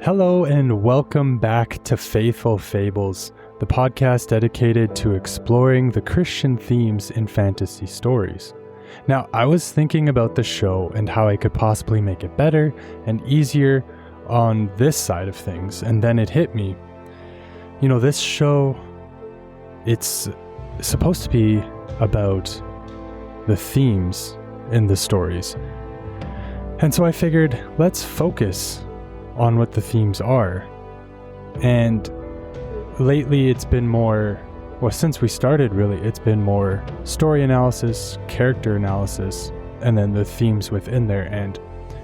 Hello and welcome back to Faithful Fables, the podcast dedicated to exploring the Christian themes in fantasy stories. Now, I was thinking about the show and how I could possibly make it better and easier on this side of things, and then it hit me. You know, this show, it's supposed to be about the themes in the stories. And so I figured, let's focus on what the themes are. And lately it's been more, since we started really, it's been more story analysis, character analysis, and then the themes within there. And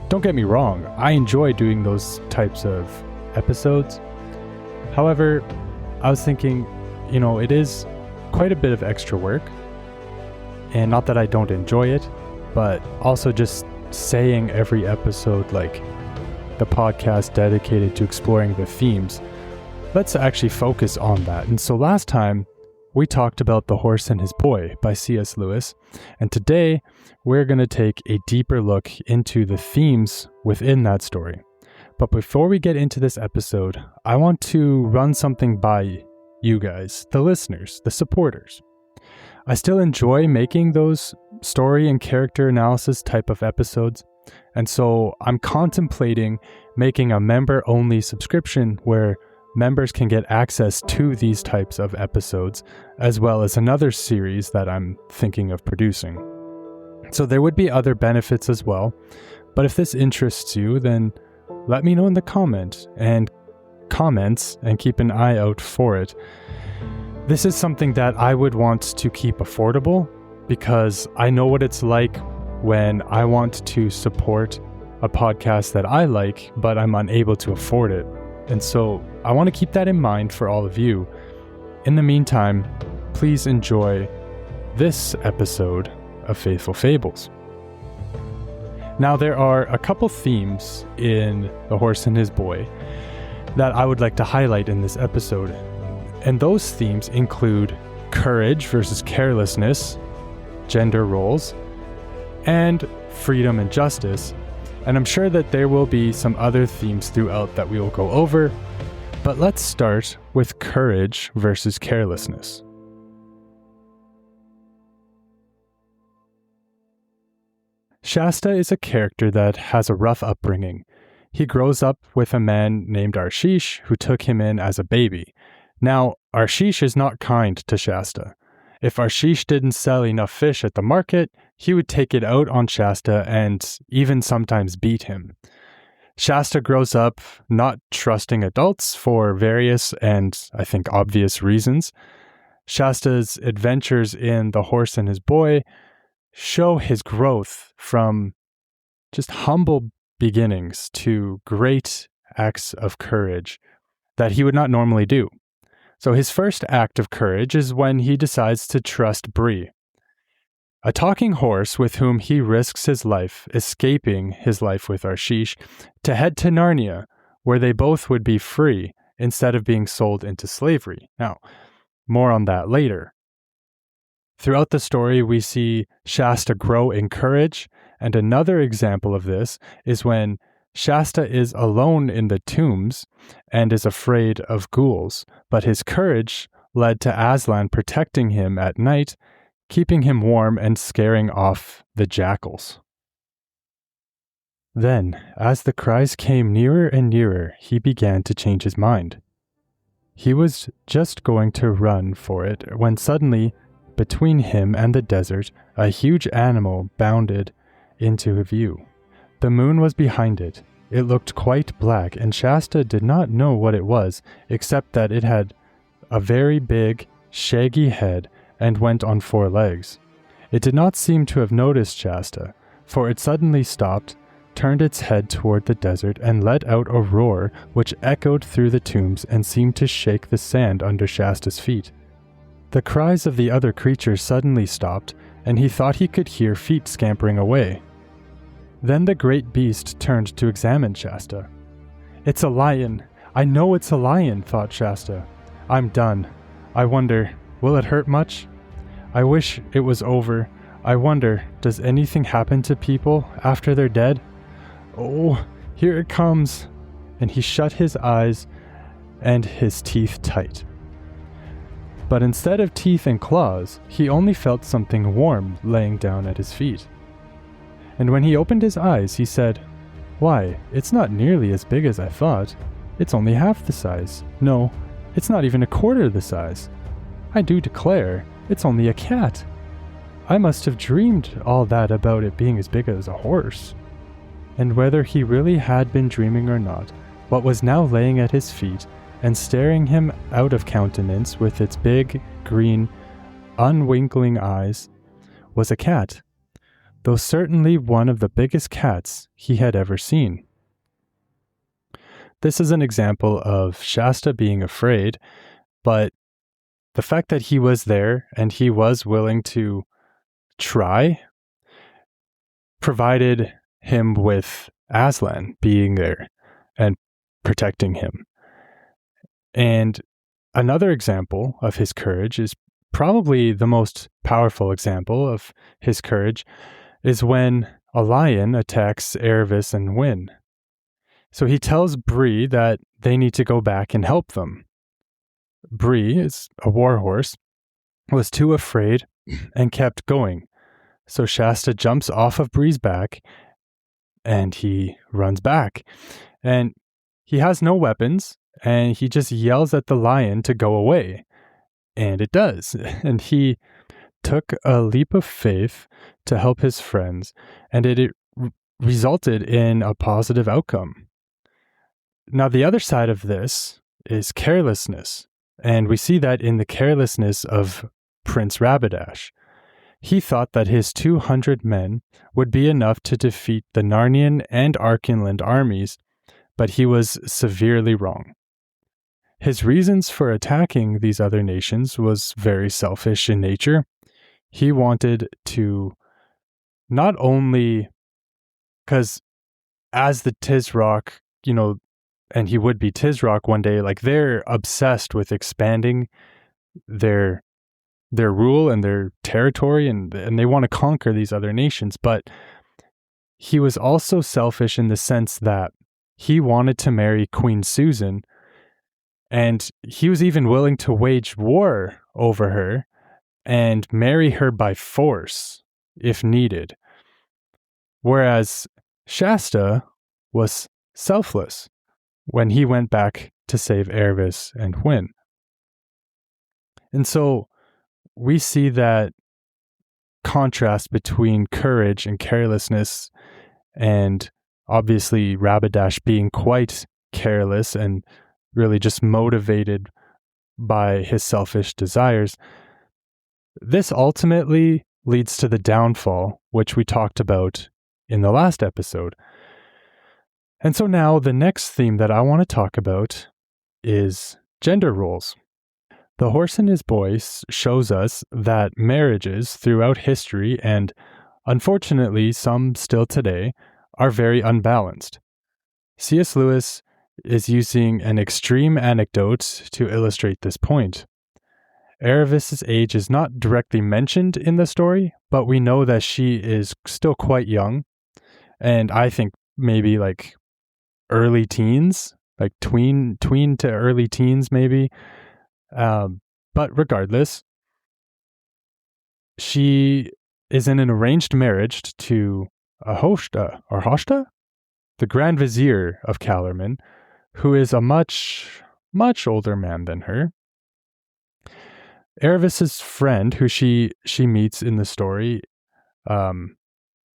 don't get me wrong, I enjoy doing those types of episodes. However, I was thinking, you know, it is quite a bit of extra work. And not that I don't enjoy it, but also just saying every episode like the podcast dedicated to exploring the themes, let's actually focus on that. And so last time we talked about The Horse and His Boy by C.S. Lewis, and today we're going to take a deeper look into the themes within that story. But before we get into this episode, I want to run something by you guys, the listeners, the supporters. I still enjoy making those story and character analysis type of episodes, and so I'm contemplating making a member-only subscription where members can get access to these types of episodes, as well as another series that I'm thinking of producing. So there would be other benefits as well, but if this interests you, then let me know in the comments and keep an eye out for it. This is something that I would want to keep affordable because I know what it's like when I want to support a podcast that I like, but I'm unable to afford it. And so I want to keep that in mind for all of you. In the meantime, please enjoy this episode of Faithful Fables. Now, there are a couple themes in The Horse and His Boy that I would like to highlight in this episode. And those themes include courage versus carelessness, gender roles, and freedom and justice. And I'm sure that there will be some other themes throughout that we will go over, but let's start with courage versus carelessness. Shasta is a character that has a rough upbringing. He grows up with a man named Arshish who took him in as a baby. Now, Arshish is not kind to Shasta. If Arshish didn't sell enough fish at the market, he would take it out on Shasta and even sometimes beat him. Shasta grows up not trusting adults for various and, I think, obvious reasons. Shasta's adventures in The Horse and His Boy show his growth from just humble beginnings to great acts of courage that he would not normally do. So his first act of courage is when he decides to trust Bree, a talking horse with whom he risks his life, escaping his life with Arshish, to head to Narnia, where they both would be free instead of being sold into slavery. Now, more on that later. Throughout the story, we see Shasta grow in courage, and another example of this is when Shasta is alone in the tombs and is afraid of ghouls, but his courage led to Aslan protecting him at night, keeping him warm and scaring off the jackals. Then, as the cries came nearer and nearer, he began to change his mind. He was just going to run for it when suddenly, between him and the desert, a huge animal bounded into view. The moon was behind it. It looked quite black, and Shasta did not know what it was, except that it had a very big, shaggy head and went on 4 legs. It did not seem to have noticed Shasta, for it suddenly stopped, turned its head toward the desert, and let out a roar which echoed through the tombs and seemed to shake the sand under Shasta's feet. The cries of the other creatures suddenly stopped, and he thought he could hear feet scampering away. Then the great beast turned to examine Shasta. "It's a lion! I know it's a lion," thought Shasta. "I'm done. I wonder, will it hurt much? I wish it was over. I wonder, does anything happen to people after they're dead? Oh, here it comes." and he shut his eyes and his teeth tight. But instead of teeth and claws, he only felt something warm laying down at his feet. And when he opened his eyes, he said, "Why, it's not nearly as big as I thought. It's only half the size. No, it's not even a quarter the size. I do declare, it's only a cat. I must have dreamed all that about it being as big as a horse." And whether he really had been dreaming or not, what was now laying at his feet and staring him out of countenance with its big, green, unwinkling eyes was a cat, though certainly one of the biggest cats he had ever seen. This is an example of Shasta being afraid, but the fact that he was there and he was willing to try provided him with Aslan being there and protecting him. And another example of his courage is probably the most powerful example of his courage is when a lion attacks Erebus and Wynn. So he tells Bree that they need to go back and help them. Bree is a warhorse, was too afraid and kept going. So Shasta jumps off of Bree's back and he runs back. And he has no weapons and he just yells at the lion to go away. And it does. And he took a leap of faith to help his friends, and it resulted in a positive outcome. Now, the other side of this is carelessness, and we see that in the carelessness of Prince Rabidash. He thought that his 200 men would be enough to defeat the Narnian and Archenland armies, but he was severely wrong. His reasons for attacking these other nations was very selfish in nature. He wanted to not only, because as the Tisroc, and he would be Tisroc one day, like they're obsessed with expanding their rule and their territory, and they want to conquer these other nations. But he was also selfish in the sense that he wanted to marry Queen Susan, and he was even willing to wage war over her and marry her by force if needed. Whereas Shasta was selfless when he went back to save Erebus and Wynn. And so we see that contrast between courage and carelessness, and obviously Rabidash being quite careless and really just motivated by his selfish desires. This ultimately leads to the downfall, which we talked about in the last episode. And so now the next theme that I want to talk about is gender roles. The Horse and His Boy shows us that marriages throughout history, and unfortunately some still today, are very unbalanced. C.S. Lewis is using an extreme anecdote to illustrate this point. Erebus' age is not directly mentioned in the story, but we know that she is still quite young, and I think maybe like early teens, like tween to early teens maybe. But regardless, she is in an arranged marriage to Hoshta, the Grand Vizier of Calormen, who is a much, much older man than her. Erebus' friend, who she meets in the story,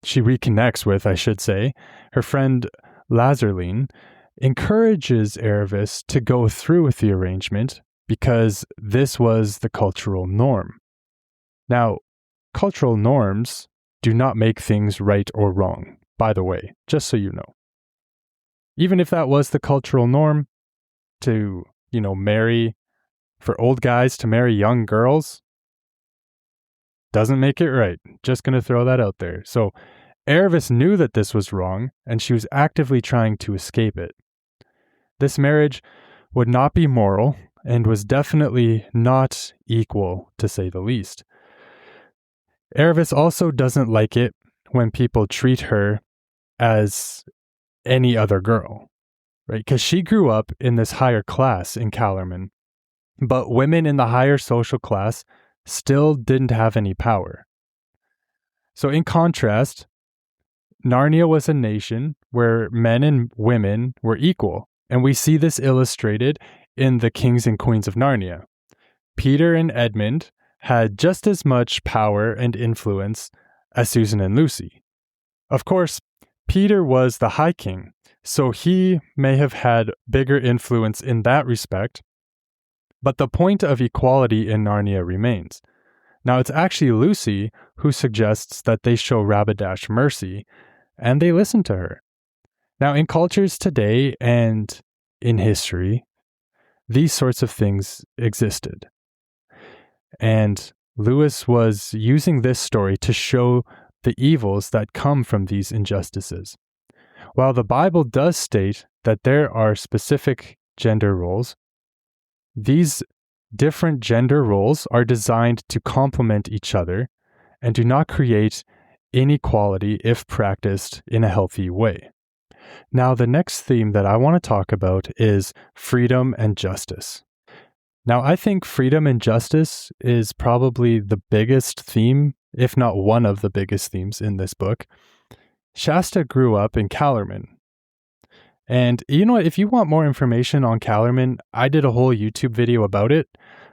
she reconnects with, I should say, her friend Lazarline, encourages Erebus to go through with the arrangement because this was the cultural norm. Now, cultural norms do not make things right or wrong, by the way, just so you know. Even if that was the cultural norm to, marry, for old guys to marry young girls, doesn't make it right. Just going to throw that out there. So Erebus knew that this was wrong, and she was actively trying to escape it. This marriage would not be moral and was definitely not equal, to say the least. Erebus also doesn't like it when people treat her as any other girl. right? Because she grew up in this higher class in Calormen, but women in the higher social class still didn't have any power. So in contrast, Narnia was a nation where men and women were equal, and we see this illustrated in the Kings and Queens of Narnia. Peter and Edmund had just as much power and influence as Susan and Lucy. Of course, Peter was the High King, so he may have had bigger influence in that respect, but the point of equality in Narnia remains. Now, it's actually Lucy who suggests that they show Rabbadash mercy, and they listen to her. Now, in cultures today and in history, these sorts of things existed. And Lewis was using this story to show the evils that come from these injustices. While the Bible does state that there are specific gender roles, these different gender roles are designed to complement each other and do not create inequality if practiced in a healthy way. Now, the next theme that I want to talk about is freedom and justice. Now, I think freedom and justice is probably the biggest theme, if not one of the biggest themes in this book. Shasta grew up in Calormen. And you know what? If you want more information on Calormen, I did a whole YouTube video about it.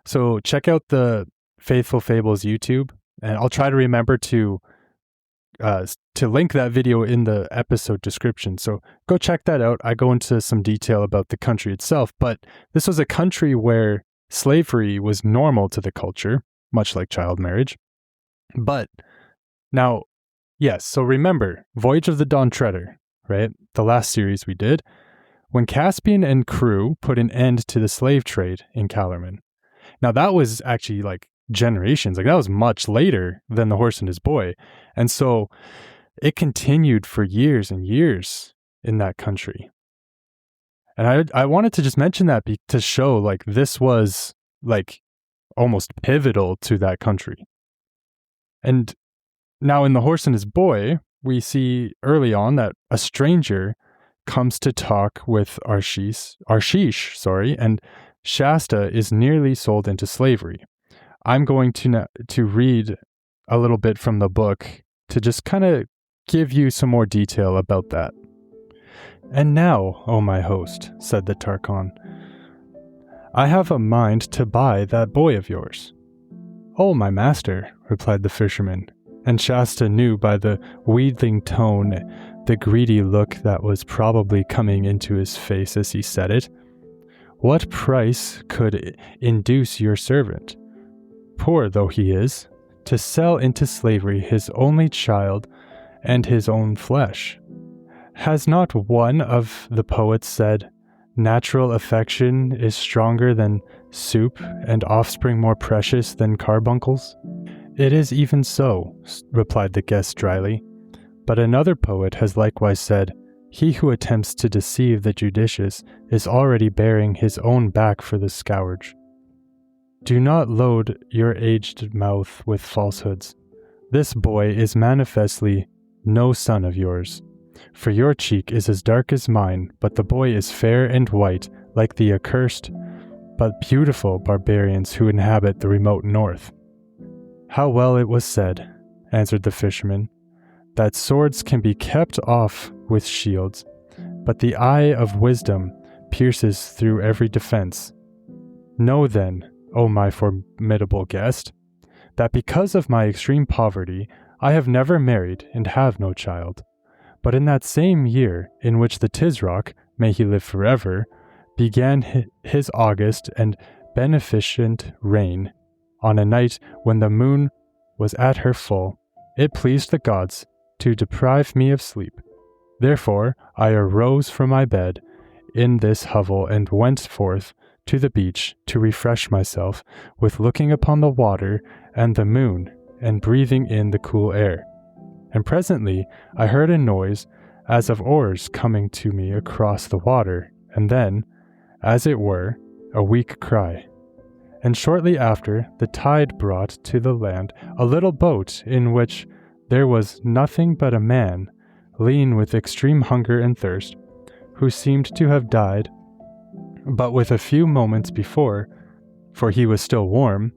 So check out the Faithful Fables YouTube, and I'll try to remember to link that video in the episode description. So go check that out. I go into some detail about the country itself, but this was a country where slavery was normal to the culture, much like child marriage. But now, yes, so remember, Voyage of the Dawn Treader, right? The last series we did, when Caspian and crew put an end to the slave trade in Calormen. Now that was actually like generations, like that was much later than The Horse and His Boy. And so it continued for years and years in that country. And I wanted to just mention that to show like this was like almost pivotal to that country. And now in The Horse and His Boy, we see early on that a stranger comes to talk with Arshish, and Shasta is nearly sold into slavery. I'm going to read a little bit from the book to just kind of give you some more detail about that. "And now, O my host," said the Tarkon, "I have a mind to buy that boy of yours." "Oh, my master," replied the fisherman, and Shasta knew by the wheedling tone, the greedy look that was probably coming into his face as he said it, "what price could induce your servant, poor though he is, to sell into slavery his only child and his own flesh? Has not one of the poets said, 'Natural affection is stronger than soup, and offspring more precious than carbuncles'?" "It is even so," replied the guest dryly. "But another poet has likewise said, 'He who attempts to deceive the judicious is already bearing his own back for the scourge.' Do not load your aged mouth with falsehoods. This boy is manifestly no son of yours. For your cheek is as dark as mine, but the boy is fair and white, like the accursed but beautiful barbarians who inhabit the remote north." "How well it was said," answered the fisherman, "that swords can be kept off with shields, but the eye of wisdom pierces through every defense. Know then, O my formidable guest, that because of my extreme poverty, I have never married and have no child. But in that same year in which the Tisroc, may he live forever, began his august and beneficent reign, on a night when the moon was at her full, it pleased the gods to deprive me of sleep. Therefore I arose from my bed in this hovel and went forth to the beach to refresh myself with looking upon the water and the moon and breathing in the cool air. And presently I heard a noise as of oars coming to me across the water, and then, as it were, a weak cry. And shortly after, the tide brought to the land a little boat in which there was nothing but a man, lean with extreme hunger and thirst, who seemed to have died, but with a few moments before, for he was still warm,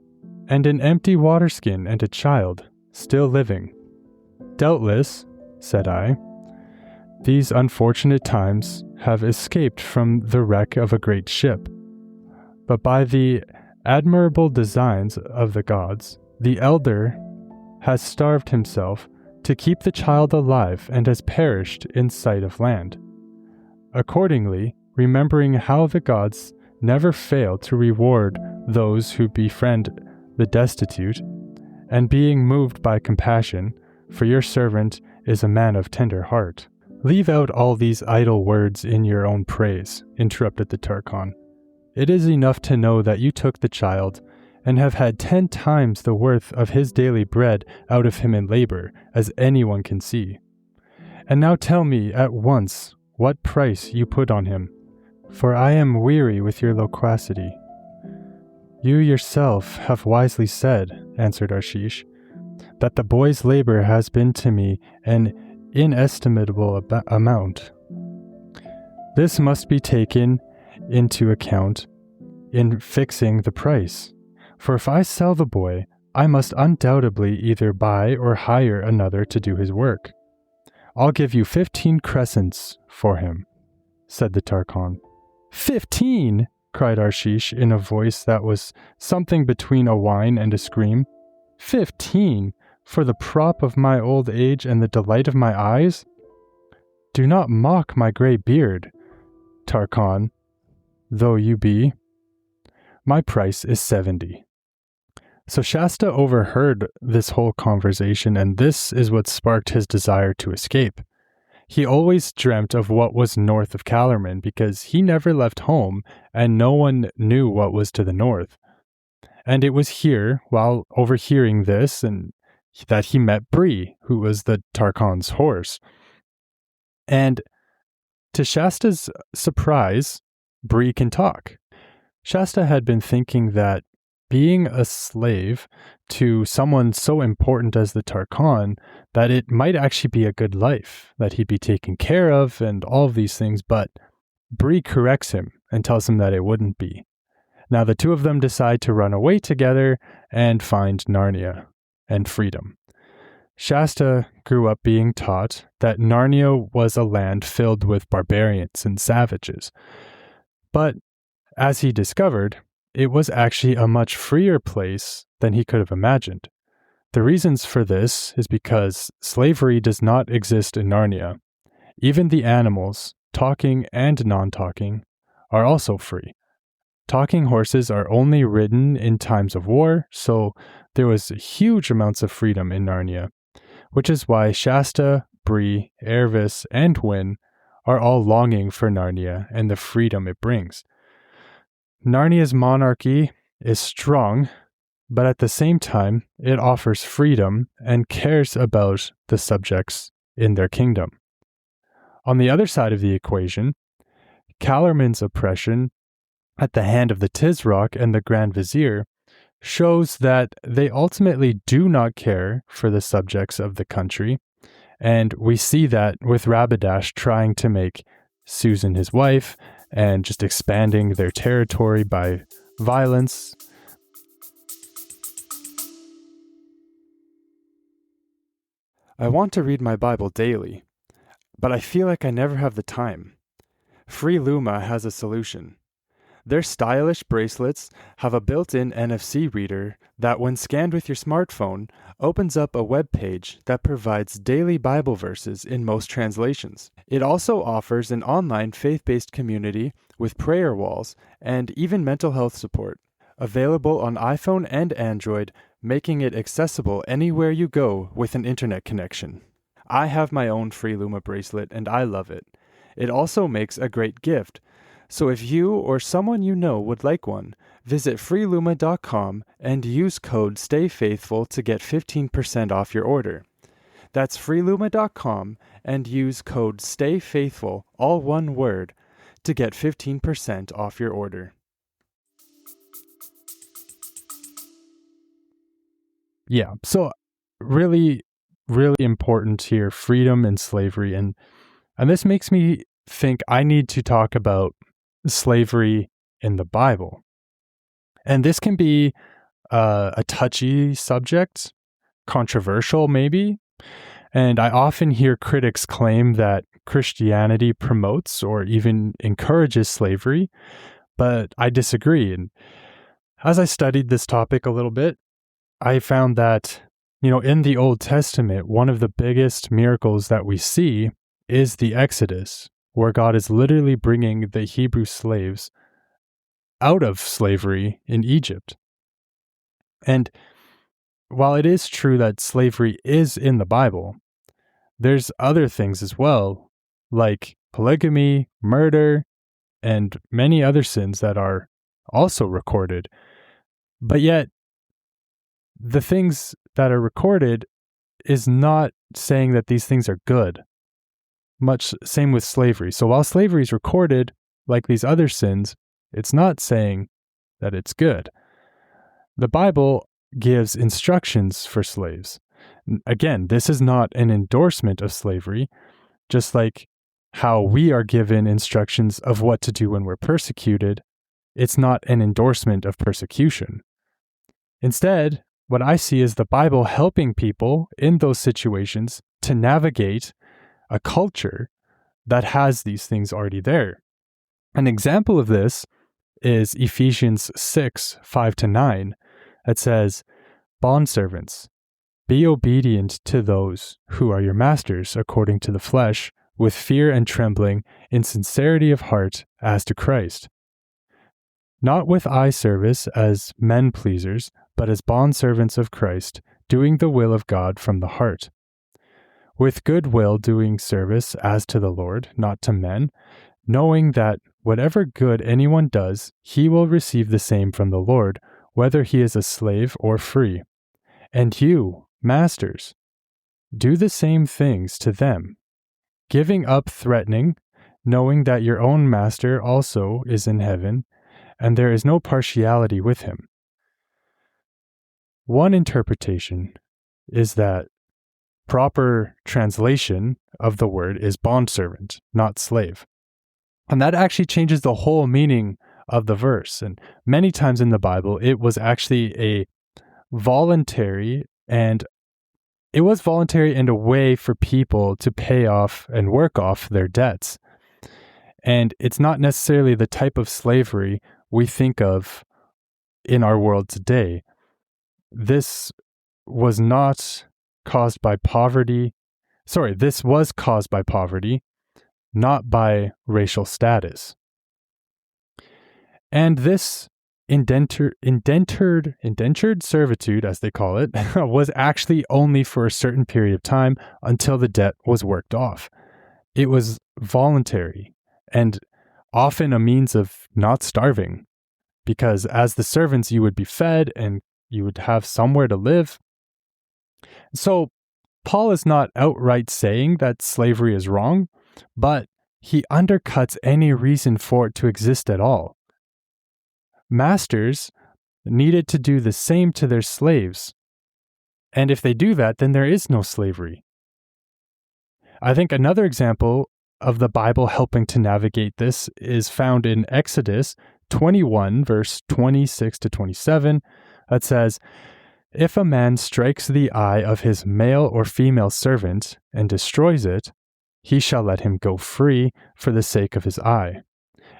and an empty water skin and a child, still living. Doubtless, said I, these unfortunate times have escaped from the wreck of a great ship, but by the admirable designs of the gods, the elder has starved himself to keep the child alive and has perished in sight of land. Accordingly, remembering how the gods never fail to reward those who befriend the destitute, and being moved by compassion, for your servant is a man of tender heart. Leave out all these idle words in your own praise, interrupted the Tarchon. It is enough to know that you took the child, and have had 10 times the worth of his daily bread out of him in labor, as anyone can see. And now tell me at once what price you put on him, for I am weary with your loquacity. You yourself have wisely said, answered Arshish, that the boy's labor has been to me an inestimable amount. This must be taken into account in fixing the price, for if I sell the boy, I must undoubtedly either buy or hire another to do his work. I'll give you 15 crescents for him, said the Tarchon. 15! Cried Arshish in a voice that was something between a whine and a scream. 15! For the prop of my old age and the delight of my eyes? Do not mock my grey beard, Tarchon, though you be. My price is 70. So Shasta overheard this whole conversation, and this is what sparked his desire to escape. He always dreamt of what was north of Calormen because he never left home and no one knew what was to the north. And it was here, while overhearing this, and that he met Bree, who was the Tarchon's horse. And to Shasta's surprise, Bree can talk. Shasta had been thinking that being a slave to someone so important as the Tarchon, that it might actually be a good life, that he'd be taken care of and all of these things, but Bree corrects him and tells him that it wouldn't be. Now the two of them decide to run away together and find Narnia and freedom. Shasta grew up being taught that Narnia was a land filled with barbarians and savages. But as he discovered, it was actually a much freer place than he could have imagined. The reasons for this is because slavery does not exist in Narnia. Even the animals, talking and non-talking, are also free. Talking horses are only ridden in times of war, so there was huge amounts of freedom in Narnia, which is why Shasta, Bree, Ervis, and Wynn are all longing for Narnia and the freedom it brings. Narnia's monarchy is strong, but at the same time, it offers freedom and cares about the subjects in their kingdom. On the other side of the equation, Calormen's oppression at the hand of the Tisroc and the Grand Vizier shows that they ultimately do not care for the subjects of the country, and we see that with Rabidash trying to make Susan his wife and just expanding their territory by violence. I want to read my Bible daily, but I feel like I never have the time. Free Luma has a solution. Their stylish bracelets have a built-in NFC reader that, when scanned with your smartphone, opens up a web page that provides daily Bible verses in most translations. It also offers an online faith-based community with prayer walls and even mental health support. Available on iPhone and Android, making it accessible anywhere you go with an internet connection. I have my own Free Luma bracelet and I love it. It also makes a great gift. So if you or someone you know would like one, visit freeluma.com and use code STAYFAITHFUL to get 15% off your order. That's freeluma.com and use code STAYFAITHFUL, all one word, to get 15% off your order. Yeah, so really, really important here, freedom and slavery. And this makes me think I need to talk about slavery in the Bible. And this can be a touchy subject, controversial maybe. And I often hear critics claim that Christianity promotes or even encourages slavery, but I disagree. And as I studied this topic a little bit, I found that, in the Old Testament, one of the biggest miracles that we see is the Exodus, where God is literally bringing the Hebrew slaves out of slavery in Egypt. And while it is true that slavery is in the Bible, there's other things as well, like polygamy, murder, and many other sins that are also recorded. But yet, the things that are recorded is not saying that these things are good. Much same with slavery. So while slavery is recorded, like these other sins, it's not saying that it's good. The Bible gives instructions for slaves. Again, this is not an endorsement of slavery, just like how we are given instructions of what to do when we're persecuted. It's not an endorsement of persecution. Instead, what I see is the Bible helping people in those situations to navigate a culture that has these things already there. An example of this is Ephesians 6:5-9. That says, "Bondservants, be obedient to those who are your masters according to the flesh, with fear and trembling, in sincerity of heart, as to Christ. Not with eye service as men pleasers, but as bondservants of Christ, doing the will of God from the heart. With good will doing service as to the Lord, not to men, knowing that whatever good anyone does, he will receive the same from the Lord, whether he is a slave or free. And you, masters, do the same things to them, giving up threatening, knowing that your own master also is in heaven, and there is no partiality with him." One interpretation is that proper translation of the word is bondservant, not slave. And that actually changes the whole meaning of the verse. And many times in the Bible, it was actually a voluntary and a way for people to pay off and work off their debts. And it's not necessarily the type of slavery we think of in our world today. This was caused by poverty, not by racial status. And this indentured servitude, as they call it, was actually only for a certain period of time until the debt was worked off. It was voluntary and often a means of not starving, because as the servants, you would be fed and you would have somewhere to live. So Paul is not outright saying that slavery is wrong, but he undercuts any reason for it to exist at all. Masters needed to do the same to their slaves. And if they do that, then there is no slavery. I think another example of the Bible helping to navigate this is found in Exodus 21, verse 26-27, that says, "If a man strikes the eye of his male or female servant and destroys it, he shall let him go free for the sake of his eye.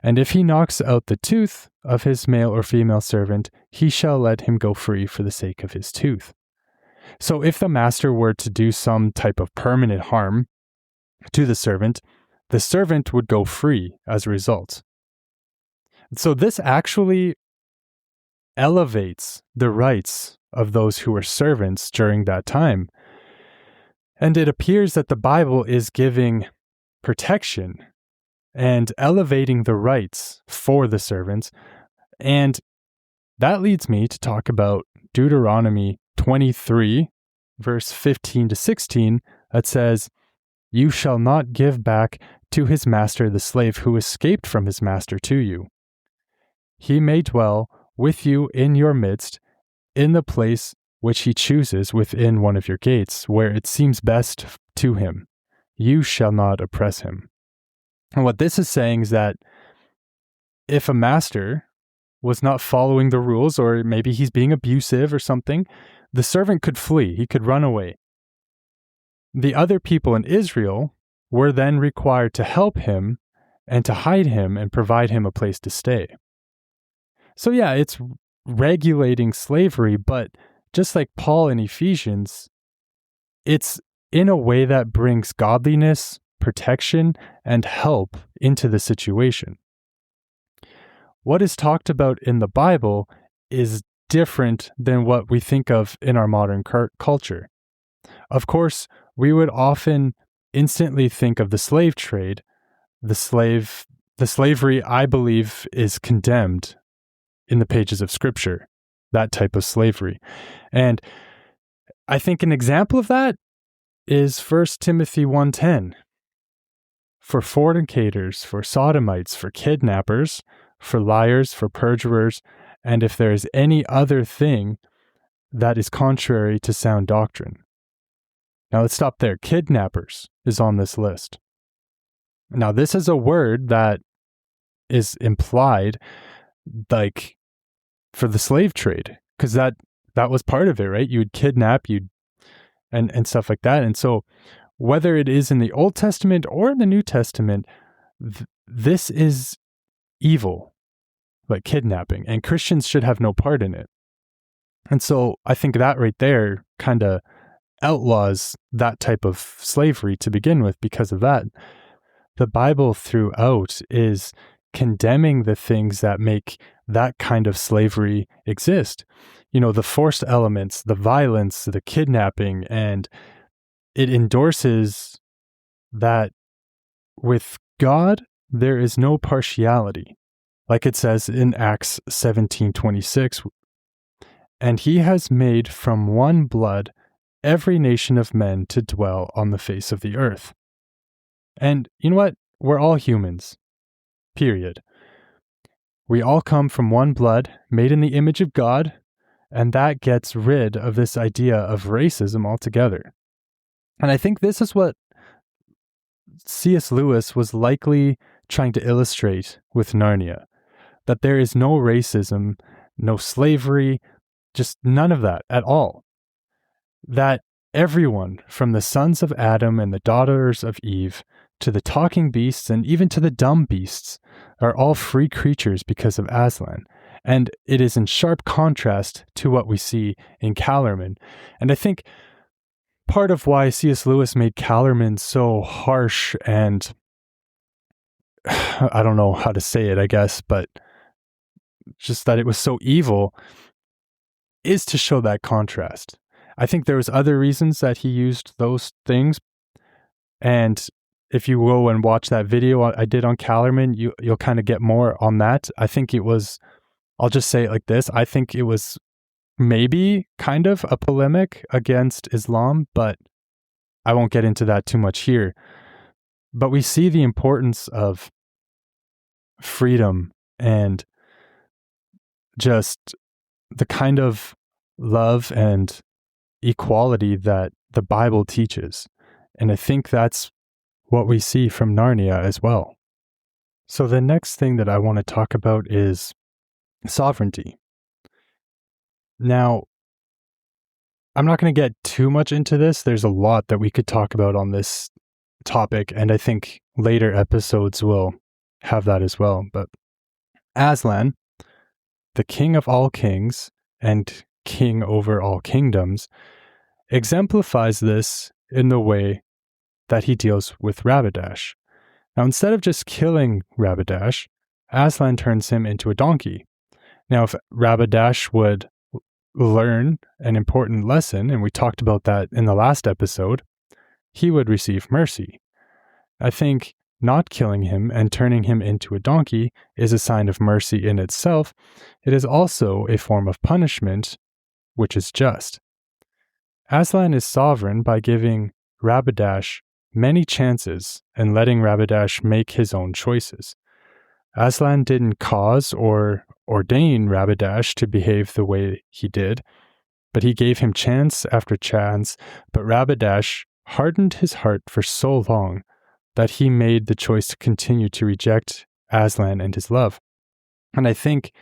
And if he knocks out the tooth of his male or female servant, he shall let him go free for the sake of his tooth." So if the master were to do some type of permanent harm to the servant would go free as a result. So this actually elevates the rights of those who were servants during that time. And it appears that the Bible is giving protection and elevating the rights for the servants. And that leads me to talk about Deuteronomy 23, verse 15-16, that says, "You shall not give back to his master the slave who escaped from his master to you. He may dwell with you in your midst, in the place which he chooses within one of your gates, where it seems best to him. You shall not oppress him." And what this is saying is that if a master was not following the rules, or maybe he's being abusive or something, the servant could flee, he could run away. The other people in Israel were then required to help him and to hide him and provide him a place to stay. So yeah, it's regulating slavery, but just like Paul in Ephesians, it's in a way that brings godliness, protection, and help into the situation. What is talked about in the Bible is different than what we think of in our modern culture. Of course, we would often instantly think of the slave trade. The slavery, I believe, is condemned in the pages of Scripture, that type of slavery. And I think an example of that is 1 Timothy 1:10. For fornicators, for sodomites, for kidnappers, for liars, for perjurers, and if there is any other thing that is contrary to sound doctrine. Now let's stop there. Kidnappers is on this list. Now this is a word that is implied, like, for the slave trade, because that was part of it, right? You would kidnap, and stuff like that. And so whether it is in the Old Testament or in the New Testament, this is evil, like kidnapping, and Christians should have no part in it. And so I think that right there kind of outlaws that type of slavery to begin with because of that. The Bible throughout is condemning the things that make that kind of slavery exist. You know, the forced elements, the violence, the kidnapping, and it endorses that with God, there is no partiality. Like it says in Acts 17:26, and he has made from one blood every nation of men to dwell on the face of the earth. And you know what? We're all humans. Period. We all come from one blood, made in the image of God, and that gets rid of this idea of racism altogether. And I think this is what C.S. Lewis was likely trying to illustrate with Narnia, that there is no racism, no slavery, just none of that at all. That everyone, from the sons of Adam and the daughters of Eve, to the talking beasts and even to the dumb beasts, are all free creatures because of Aslan. And it is in sharp contrast to what we see in Calormen. And I think part of why C.S. Lewis made Calormen so harsh and I don't know how to say it, I guess, but just that it was so evil is to show that contrast. I think there was other reasons that he used those things. And if you go and watch that video I did on Calormen, you'll kind of get more on that. I think it was, I'll just say it like this, I think it was maybe kind of a polemic against Islam, but I won't get into that too much here. But we see the importance of freedom and just the kind of love and equality that the Bible teaches. And I think that's what we see from Narnia as well. So the next thing that I want to talk about is sovereignty. Now, I'm not going to get too much into this. There's a lot that we could talk about on this topic, and I think later episodes will have that as well. But Aslan, the king of all kings and king over all kingdoms, exemplifies this in the way that he deals with Rabadash. Now, instead of just killing Rabadash, Aslan turns him into a donkey. Now, if Rabadash would learn an important lesson, and we talked about that in the last episode, he would receive mercy. I think not killing him and turning him into a donkey is a sign of mercy in itself. It is also a form of punishment, which is just. Aslan is sovereign by giving Rabadash many chances and letting Rabadash make his own choices. Aslan didn't cause or ordain Rabadash to behave the way he did, but he gave him chance after chance, but Rabadash hardened his heart for so long that he made the choice to continue to reject Aslan and his love. And I think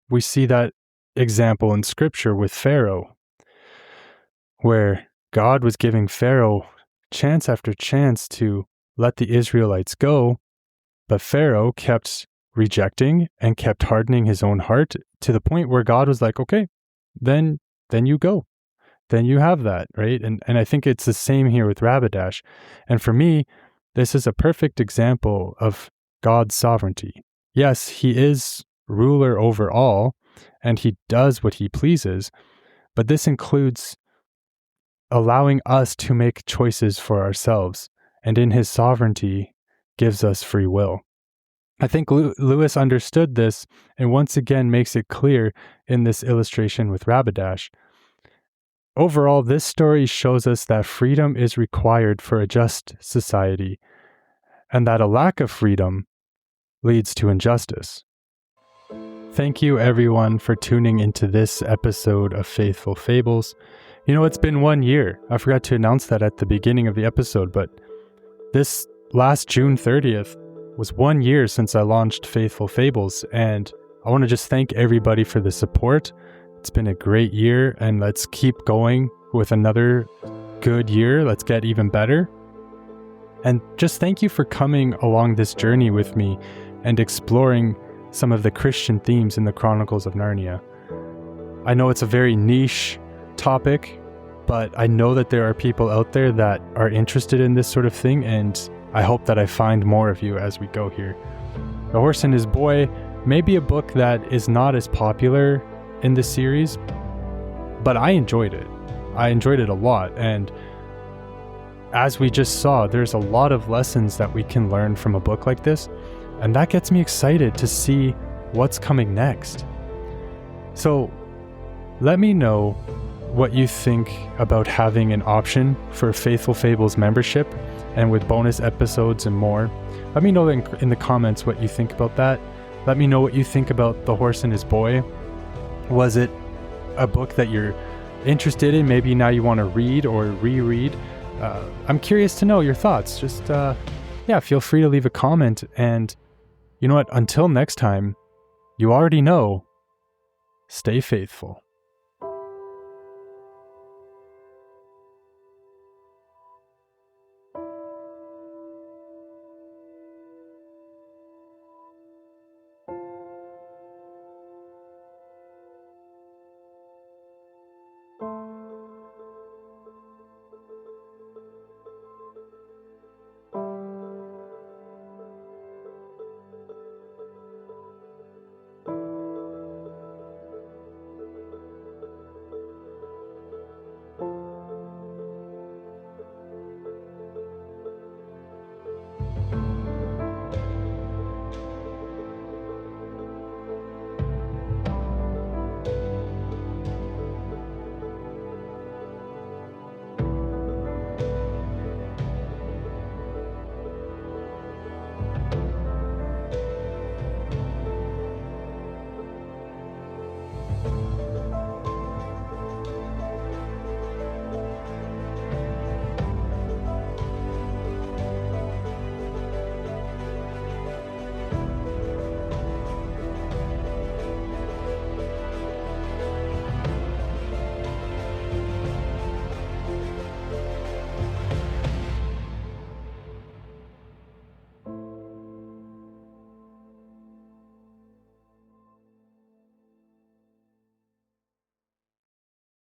we see that example in scripture with Pharaoh, where God was giving Pharaoh chance after chance to let the Israelites go, but Pharaoh kept rejecting and kept hardening his own heart to the point where God was like, okay, then you go. Then you have that, right? And I think it's the same here with Rabadash. And for me, this is a perfect example of God's sovereignty. Yes, he is ruler over all, and he does what he pleases, but this includes allowing us to make choices for ourselves, and in his sovereignty gives us free will. I think Lewis understood this and once again makes it clear in this illustration with Rabadash. Overall, this story shows us that freedom is required for a just society, and that a lack of freedom leads to injustice. Thank you, everyone, for tuning into this episode of Faithful Fables. You know, it's been 1 year. I forgot to announce that at the beginning of the episode, but this last June 30th was 1 year since I launched Faithful Fables, and I want to just thank everybody for the support. It's been a great year, and let's keep going with another good year. Let's get even better. And just thank you for coming along this journey with me and exploring some of the Christian themes in the Chronicles of Narnia. I know it's a very niche topic, but I know that there are people out there that are interested in this sort of thing, and I hope that I find more of you as we go here. The Horse and His Boy may be a book that is not as popular in this series, but I enjoyed it. I enjoyed it a lot, and as we just saw, there's a lot of lessons that we can learn from a book like this, and that gets me excited to see what's coming next. So let me know what you think about having an option for Faithful Fables membership and with bonus episodes and more. Let me know in the comments what you think about that. Let me know what you think about The Horse and His Boy. Was it a book that you're interested in? Maybe now you want to read or reread. I'm curious to know your thoughts. Just, feel free to leave a comment. And you know what? Until next time, you already know, stay faithful.